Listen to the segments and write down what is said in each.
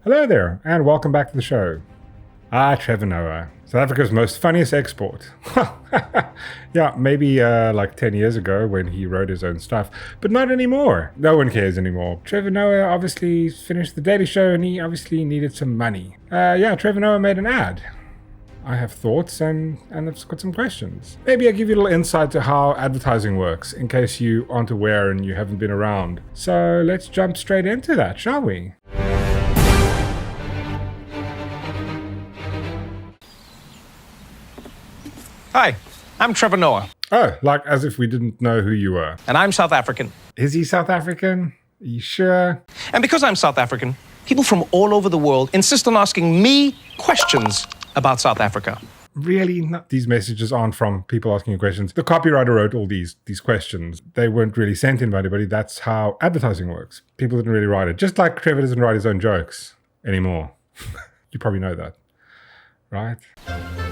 Hello there, and welcome back to the show. Trevor Noah, South Africa's most funniest export. Yeah, maybe like 10 years ago when he wrote his own stuff, but not anymore. No one cares anymore. Trevor Noah obviously finished the Daily Show and he obviously needed some money. Trevor Noah made an ad. I have thoughts and I've got some questions. Maybe I'll give you a little insight to how advertising works in case you aren't aware and you haven't been around. So let's jump straight into that, shall we? Hi, I'm Trevor Noah. Oh, like as if we didn't know who you were. And I'm South African. Is he South African? Are you sure? And because I'm South African, people from all over the world insist on asking me questions about South Africa. Really? No, these messages aren't from people asking you questions. The copywriter wrote all these questions. They weren't really sent in by anybody. That's how advertising works. People didn't really write it. Just like Trevor doesn't write his own jokes anymore. You probably know that, right?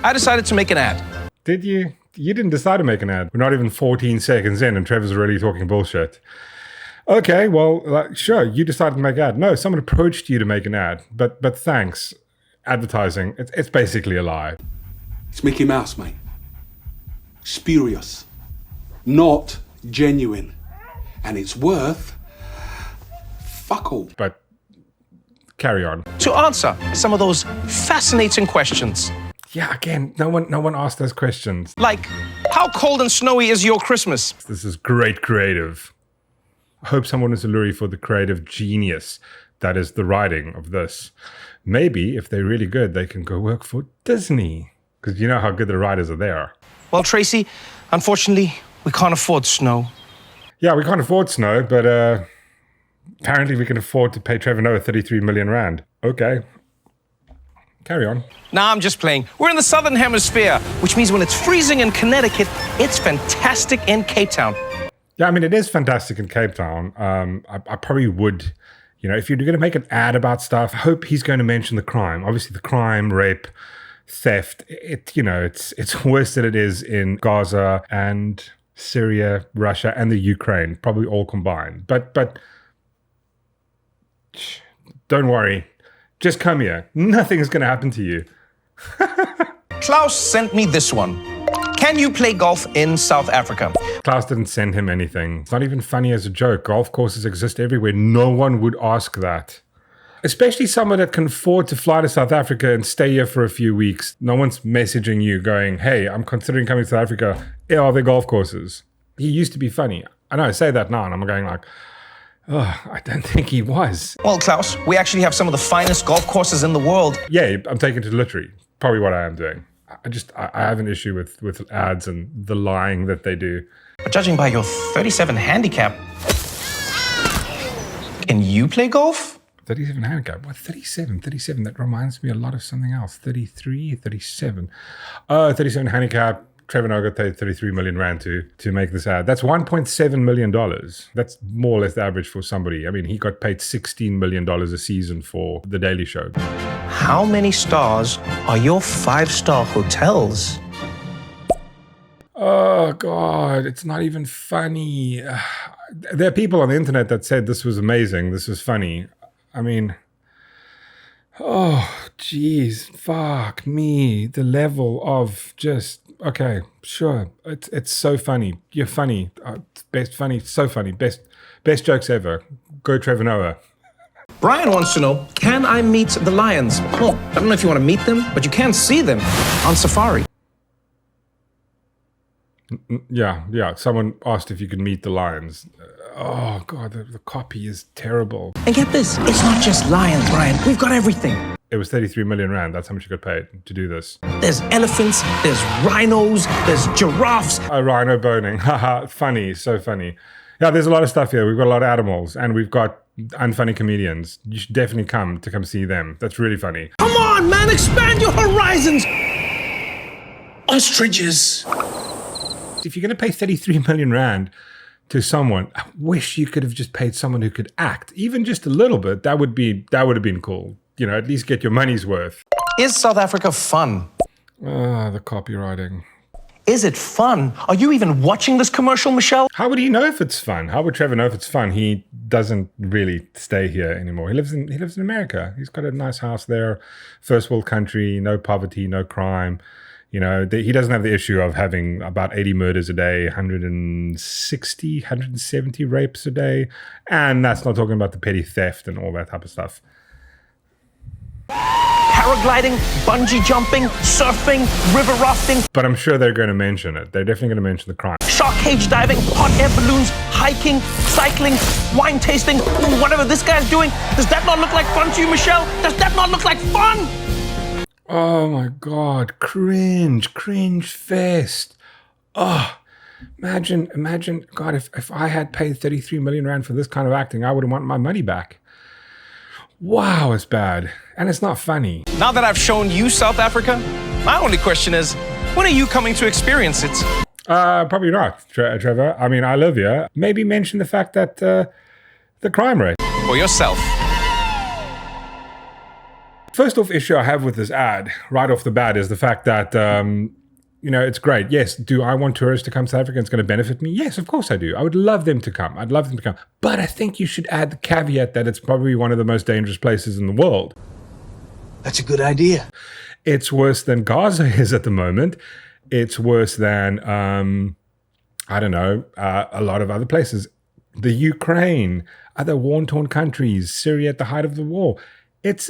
I decided to make an ad. Did you? You didn't decide to make an ad. We're not even 14 seconds in and Trevor's already talking bullshit. Okay, well, sure, you decided to make an ad. No, someone approached you to make an ad. But thanks. Advertising, it's basically a lie. It's Mickey Mouse, mate. Spurious. Not genuine. And it's worth fuck all. But carry on. To answer some of those fascinating questions. Yeah, again, no one asked those questions. Like, how cold and snowy is your Christmas? This is great creative. I hope someone is a lure for the creative genius that is the writing of this. Maybe, if they're really good, they can go work for Disney. Because you know how good the writers are there. Well, Tracy, unfortunately, we can't afford snow. Yeah, we can't afford snow, but apparently we can afford to pay Trevor Noah 33 million rand. Okay. Carry on. Nah, I'm just playing. We're in the Southern Hemisphere, which means when it's freezing in Connecticut, it's fantastic in Cape Town. Yeah, I mean, it is fantastic in Cape Town. I probably would, if you're going to make an ad about stuff, I hope he's going to mention the crime. Obviously, the crime, rape, theft, it's worse than it is in Gaza and Syria, Russia, and the Ukraine, probably all combined. But don't worry. Just come here. Nothing's going to happen to you. Klaus sent me this one. Can you play golf in South Africa? Klaus didn't send him anything. It's not even funny as a joke. Golf courses exist everywhere. No one would ask that. Especially someone that can afford to fly to South Africa and stay here for a few weeks. No one's messaging you going, hey, I'm considering coming to South Africa. Here are the golf courses. He used to be funny. I know I say that now and I'm going like, oh, I don't think he was. Well, Klaus, we actually have some of the finest golf courses in the world. Yeah, I'm taking it to literary. Probably what I am doing. I have an issue with ads and the lying that they do. But judging by your 37 handicap, can you play golf? 37 handicap? What, 37? 37, that reminds me a lot of something else. 33, 37. 37 handicap. Trevor Noah got paid 33 million rand to make this ad. That's $1.7 million. That's more or less the average for somebody. I mean, he got paid $16 million a season for The Daily Show. How many stars are your 5-star hotels? Oh, God, it's not even funny. There are people on the internet that said this was amazing, this was funny. I mean, oh, geez, fuck me. The level of just... Okay, sure. It's so funny. You're funny. Best funny. So funny. Best jokes ever. Go Trevor Noah. Brian wants to know, can I meet the lions? Well, I don't know if you want to meet them, but you can see them on safari. Yeah. Someone asked if you could meet the lions. Oh, God, the copy is terrible. And get this, it's not just lions, Brian. We've got everything. It was 33 million rand. That's how much you got paid to do this. There's elephants, there's rhinos, there's giraffes. Rhino boning. Haha, funny, so funny. Yeah, there's a lot of stuff here. We've got a lot of animals and we've got unfunny comedians. You should definitely come see them. That's really funny. Come on, man, expand your horizons. Ostriches. If you're going to pay 33 million rand to someone, I wish you could have just paid someone who could act. Even just a little bit, that would have been cool. At least get your money's worth. Is South Africa fun? The copywriting. Is it fun? Are you even watching this commercial, Michelle? How would he know if it's fun? How would Trevor know if it's fun? He doesn't really stay here anymore. He lives in America. He's got a nice house there, first world country, no poverty, no crime. You know, he doesn't have the issue of having about 80 murders a day, 170 rapes a day. And that's not talking about the petty theft and all that type of stuff. Paragliding, bungee jumping, surfing, river rafting. But I'm sure they're going to mention it. They're definitely going to mention the crime. Shark cage diving, hot air balloons, hiking, cycling, wine tasting, whatever this guy's doing. Does that not look like fun to you, Michelle? Does that not look like fun? Oh my God, cringe fest. Oh, imagine, God, if I had paid 33 million rand for this kind of acting, I would want my money back. Wow, it's bad. And it's not funny. Now that I've shown you South Africa, my only question is, when are you coming to experience it? Probably not, Trevor. I mean, I live here. Maybe mention the fact that the crime rate. For yourself. First off issue I have with this ad, right off the bat, is the fact that, it's great. Yes, do I want tourists to come to South Africa? It's going to benefit me? Yes, of course I do. I would love them to come. I'd love them to come. But I think you should add the caveat that it's probably one of the most dangerous places in the world. That's a good idea. It's worse than Gaza is at the moment. It's worse than, a lot of other places. The Ukraine, other war-torn countries, Syria at the height of the war. It's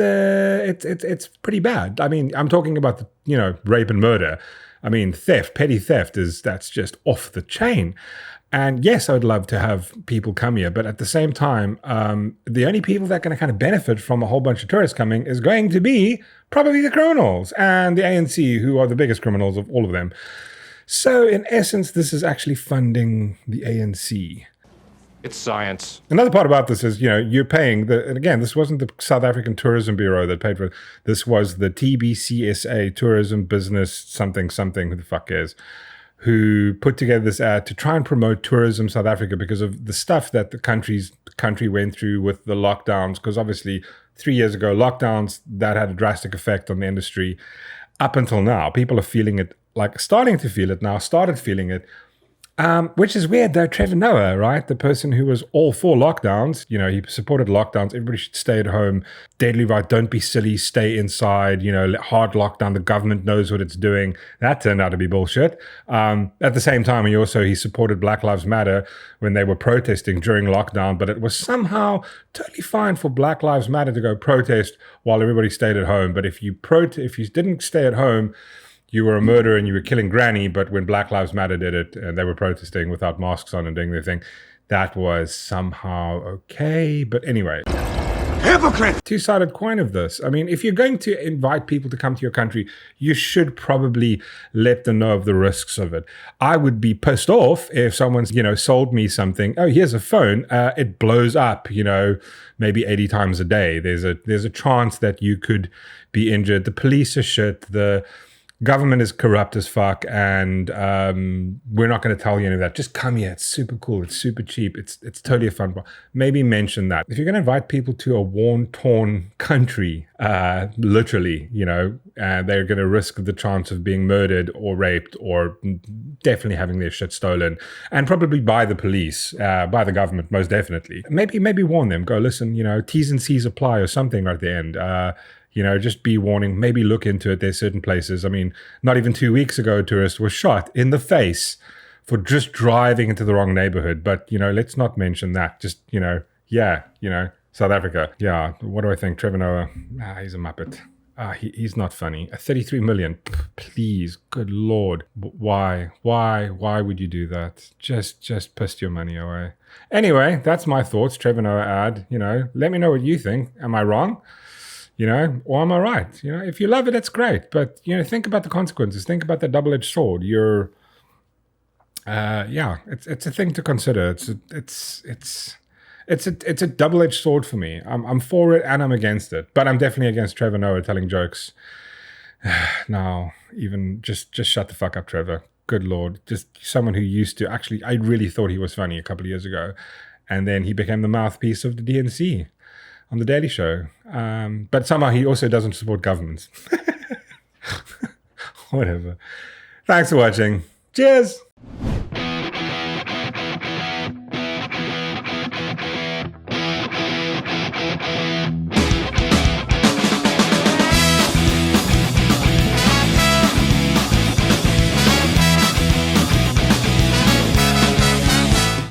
pretty bad. I mean, I'm talking about rape and murder. I mean, petty theft that's just off the chain. And yes, I would love to have people come here, but at the same time, the only people that are going to kind of benefit from a whole bunch of tourists coming is going to be probably the criminals and the ANC, who are the biggest criminals of all of them. So in essence, this is actually funding the ANC. It's science. Another part about this is, you're paying and again, this wasn't the South African Tourism Bureau that paid for it. This was the TBCSA, Tourism Business something, who the fuck is, who put together this ad to try and promote tourism South Africa because of the stuff that the country went through with the lockdowns. Because obviously 3 years ago, lockdowns, that had a drastic effect on the industry. Up until now, people are feeling it, started feeling it. Which is weird though. Trevor Noah, right? The person who was all for lockdowns, he supported lockdowns. Everybody should stay at home. Deadly right. Don't be silly. Stay inside. Hard lockdown. The government knows what it's doing. That turned out to be bullshit. At the same time, he supported Black Lives Matter when they were protesting during lockdown, but it was somehow totally fine for Black Lives Matter to go protest while everybody stayed at home. But if you didn't stay at home, you were a murderer and you were killing Granny, but when Black Lives Matter did it and they were protesting without masks on and doing their thing, that was somehow okay. But anyway, hypocrite! Two-sided coin of this. I mean, if you're going to invite people to come to your country, you should probably let them know of the risks of it. I would be pissed off if someone's, sold me something. Oh, here's a phone. It blows up, maybe 80 times a day. There's a chance that you could be injured. The police are shit. The government is corrupt as fuck, and we're not going to tell you any of that. Just come here. It's super cool. It's super cheap. It's totally a fun part. Maybe mention that. If you're going to invite people to a worn-torn country, literally, they're going to risk the chance of being murdered or raped or definitely having their shit stolen, and probably by the police, by the government, most definitely. Maybe warn them. Go, listen, T's and C's apply or something right at the end. Just be warning, maybe look into it. There's certain places. I mean, not even 2 weeks ago, a tourist was shot in the face for just driving into the wrong neighborhood. But, let's not mention that. Just, South Africa. Yeah, what do I think? Trevor Noah, he's a muppet. He's not funny. 33 million, please, good Lord. Why would you do that? Just pissed your money away. Anyway, that's my thoughts. Trevor Noah ad, let me know what you think. Am I wrong? Or am I right? If you love it, that's great. But, think about the consequences. Think about the double-edged sword. It's a thing to consider. It's a double-edged sword for me. I'm for it and I'm against it. But I'm definitely against Trevor Noah telling jokes. Now, even just shut the fuck up, Trevor. Good Lord. Just someone who used to, actually, I really thought he was funny a couple of years ago. And then he became the mouthpiece of the DNC. On the Daily Show. But somehow he also doesn't support governments. Whatever. Thanks for watching. Cheers.